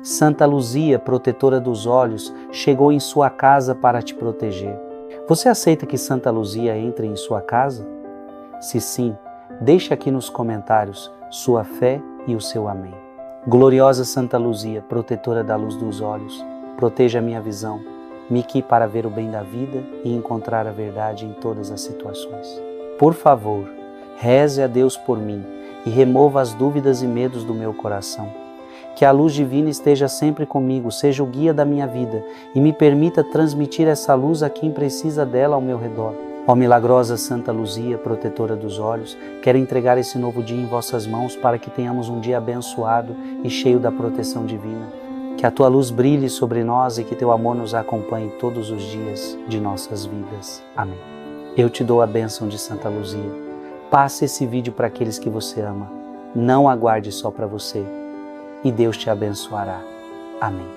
Santa Luzia, protetora dos olhos, chegou em sua casa para te proteger. Você aceita que Santa Luzia entre em sua casa? Se sim, deixe aqui nos comentários sua fé e o seu amém. Gloriosa Santa Luzia, protetora da luz dos olhos, proteja a minha visão, me guie para ver o bem da vida e encontrar a verdade em todas as situações. Por favor, reze a Deus por mim e remova as dúvidas e medos do meu coração. Que a luz divina esteja sempre comigo, seja o guia da minha vida e me permita transmitir essa luz a quem precisa dela ao meu redor. Ó milagrosa Santa Luzia, protetora dos olhos, quero entregar esse novo dia em vossas mãos para que tenhamos um dia abençoado e cheio da proteção divina. Que a tua luz brilhe sobre nós e que teu amor nos acompanhe todos os dias de nossas vidas. Amém. Eu te dou a bênção de Santa Luzia. Passe esse vídeo para aqueles que você ama. Não aguarde só para você. E Deus te abençoará. Amém.